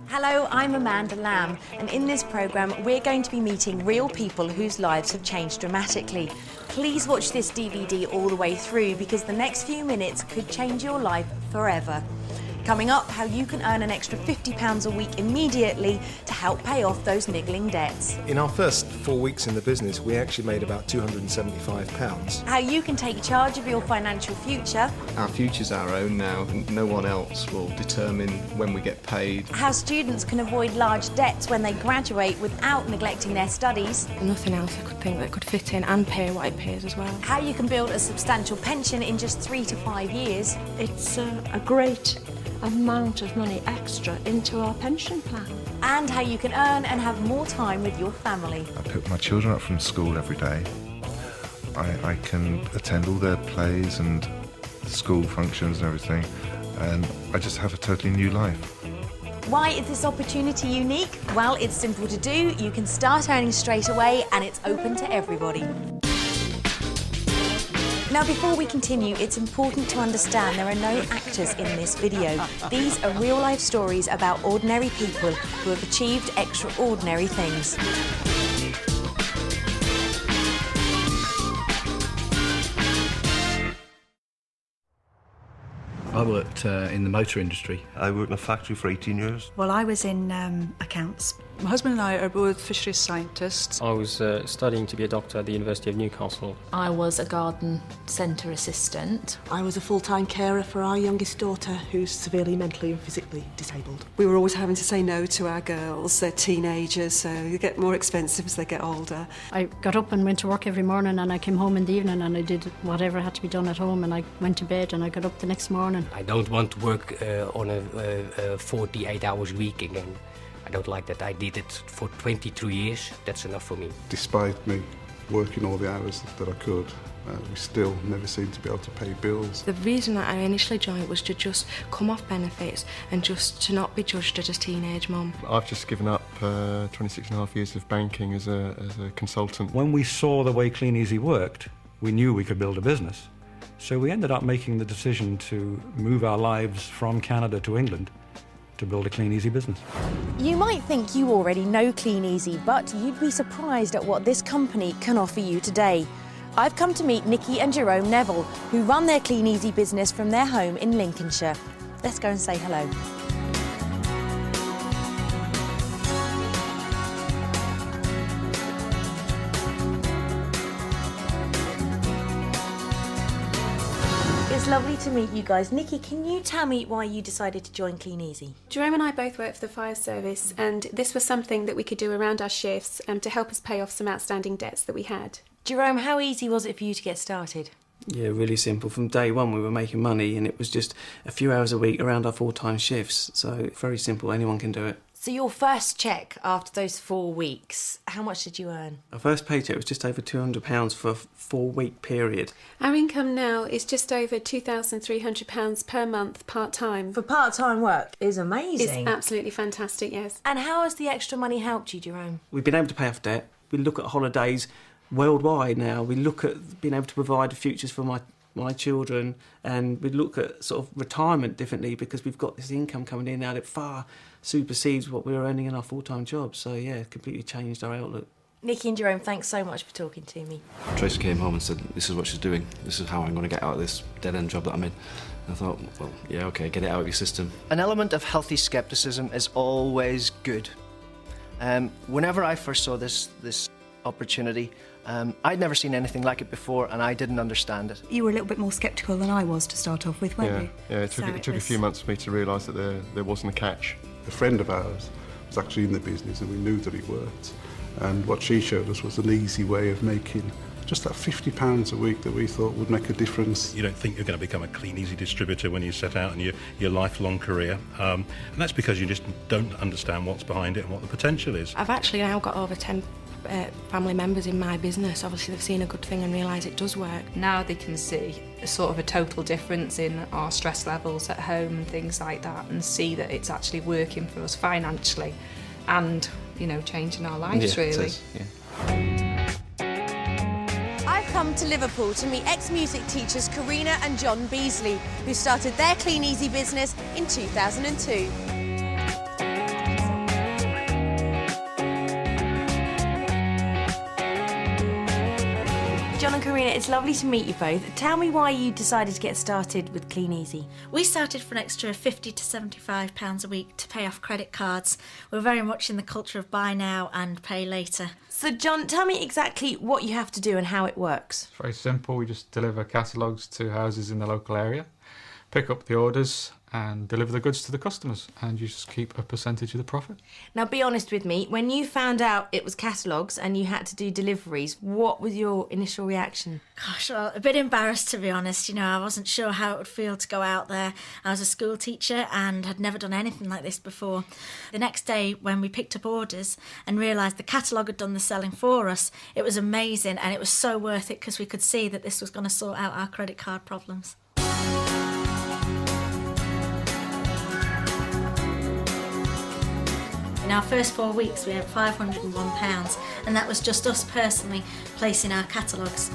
Hello, I'm Amanda Lamb, and in this programme we're going to be meeting real people whose lives have changed dramatically. Please watch this DVD all the way through because the next few minutes could change your life forever. Coming up, how you can earn an extra £50 a week immediately to help pay off those niggling debts. In our first 4 weeks in the business, we actually made about £275. How you can take charge of your financial future. Our future's our own now, and no one else will determine when we get paid. How students can avoid large debts when they graduate without neglecting their studies. Nothing else I could think that could fit in and pay what it pays as well. How you can build a substantial pension in just 3 to 5 years. It's a great amount of money extra into our pension plan. And how you can earn and have more time with your family. I pick my children up from school every day. I can attend all their plays and school functions and everything, and I just have a totally new life. Why is this opportunity unique? Well, it's simple to do. You can start earning straight away and it's open to everybody. Now, before we continue, it's important to understand there are no actors in this video. These are real-life stories about ordinary people who have achieved extraordinary things. I worked in the motor industry. I worked in a factory for 18 years. Well, I was in accounts. My husband and I are both fisheries scientists. I was studying to be a doctor at the University of Newcastle. I was a garden centre assistant. I was a full-time carer for our youngest daughter, who's severely mentally and physically disabled. We were always having to say no to our girls. They're teenagers, so they get more expensive as they get older. I got up and went to work every morning, and I came home in the evening and I did whatever had to be done at home, and I went to bed and I got up the next morning. I don't want to work on a 48 hours week again. I don't like that. I did it for 23 years. That's enough for me. Despite me working all the hours that I could, we still never seemed to be able to pay bills. The reason that I initially joined was to just come off benefits and just to not be judged as a teenage mum. I've just given up 26 and a half years of banking as a consultant. When we saw the way Kleeneze worked, we knew we could build a business. So we ended up making the decision to move our lives from Canada to England to build a Kleeneze business. You might think you already know Kleeneze, but you'd be surprised at what this company can offer you today. I've come to meet Nikki and Jerome Neville, who run their Kleeneze business from their home in Lincolnshire. Let's go and say hello. It's lovely to meet you guys. Nikki, can you tell me why you decided to join Kleeneze? Jerome and I both work for the fire service, and this was something that we could do around our shifts to help us pay off some outstanding debts that we had. Jerome, how easy was it for you to get started? Yeah, really simple. From day one we were making money, and it was just a few hours a week around our full-time shifts, so very simple, anyone can do it. So your first cheque after those 4 weeks, how much did you earn? Our first paycheck was just over £200 for a 4-week period. Our income now is just over £2,300 per month part-time. For part-time work is amazing. It's absolutely fantastic, yes. And how has the extra money helped you, Jerome? We've been able to pay off debt. We look at holidays worldwide now. We look at being able to provide futures for my children, and we look at sort of retirement differently because we've got this income coming in now that far supersedes what we were earning in our full-time jobs. So yeah, it completely changed our outlook. Nikki and Jerome, thanks so much for talking to me. Tracy came home and said, this is what she's doing, this is how I'm going to get out of this dead-end job that I'm in. And I thought, well, yeah, OK, get it out of your system. An element of healthy scepticism is always good. Whenever I first saw this opportunity, I'd never seen anything like it before, and I didn't understand it. You were a little bit more sceptical than I was to start off with, weren't you? Yeah, it took a few months for me to realise that there wasn't a catch. A friend of ours was actually in the business, and we knew that he worked. And what she showed us was an easy way of making just that £50 a week that we thought would make a difference. You don't think you're going to become a Kleeneze distributor when you set out in your lifelong career, and that's because you just don't understand what's behind it and what the potential is. I've actually now got over 10 family members in my business. Obviously they've seen a good thing and realise it does work. Now they can see a sort of a total difference in our stress levels at home and things like that, and see that it's actually working for us financially and, you know, changing our lives, really. It is, yeah. I've come to Liverpool to meet ex-music teachers Karina and John Beasley, who started their Kleeneze business in 2002. John and Karina, it's lovely to meet you both. Tell me why you decided to get started with Kleeneze. We started for an extra £50 to £75 a week to pay off credit cards. We're very much in the culture of buy now and pay later. So John, tell me exactly what you have to do and how it works. It's very simple. We just deliver catalogues to houses in the local area, pick up the orders and deliver the goods to the customers, and you just keep a percentage of the profit. Now be honest with me, when you found out it was catalogues and you had to do deliveries, what was your initial reaction? Gosh, well, a bit embarrassed to be honest. You know, I wasn't sure how it would feel to go out there. I was a school teacher and had never done anything like this before. The next day when we picked up orders and realised the catalogue had done the selling for us, it was amazing and it was so worth it because we could see that this was going to sort out our credit card problems. In our first 4 weeks we had £501, and that was just us personally placing our catalogues.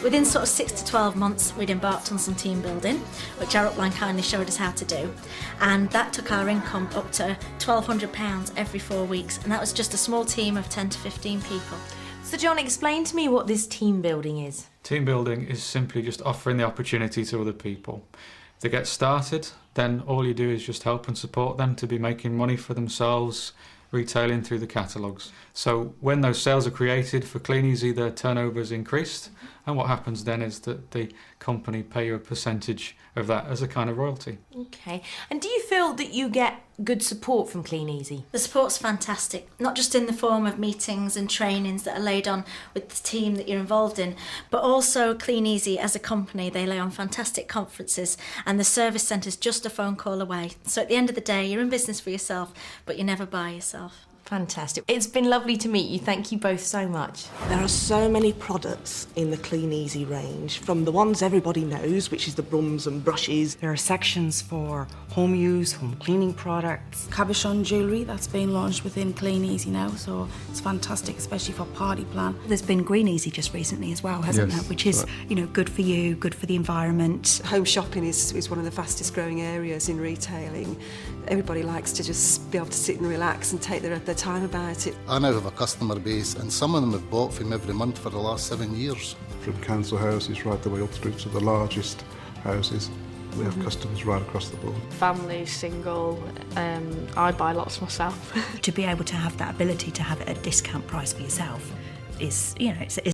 Within sort of 6 to 12 months we'd embarked on some team building, which our upline kindly showed us how to do, and that took our income up to £1,200 every 4 weeks, and that was just a small team of 10 to 15 people. So John, explain to me what this team building is. Team building is simply just offering the opportunity to other people. If they get started, then all you do is just help and support them to be making money for themselves, retailing through the catalogues. So when those sales are created for Kleeneze, their turnover is increased, and what happens then is that the company pay you a percentage of that as a kind of royalty. Okay, and do you feel that you get good support from Kleeneze? The support's fantastic, not just in the form of meetings and trainings that are laid on with the team that you're involved in, but also Kleeneze as a company, they lay on fantastic conferences, and the service centre's just a phone call away. So at the end of the day, you're in business for yourself, but you're never by yourself. Fantastic. It's been lovely to meet you. Thank you both so much. There are so many products in the Kleeneze range, from the ones everybody knows, which is the brums and brushes. There are sections for home use, home cleaning products. Cabochon jewellery that's been launched within Kleeneze now, so it's fantastic, especially for party plan. There's been Greeneasy just recently as well, hasn't there? Which is, you know, good for you, good for the environment. Home shopping is one of the fastest growing areas in retailing. Everybody likes to just be able to sit and relax and take their time about it. I now have a customer base, and some of them have bought from every month for the last 7 years. From council houses right the way up through to the largest houses. We have customers right across the board. Family, single, I buy lots myself. To be able to have that ability to have it at a discount price for yourself is, you know, it's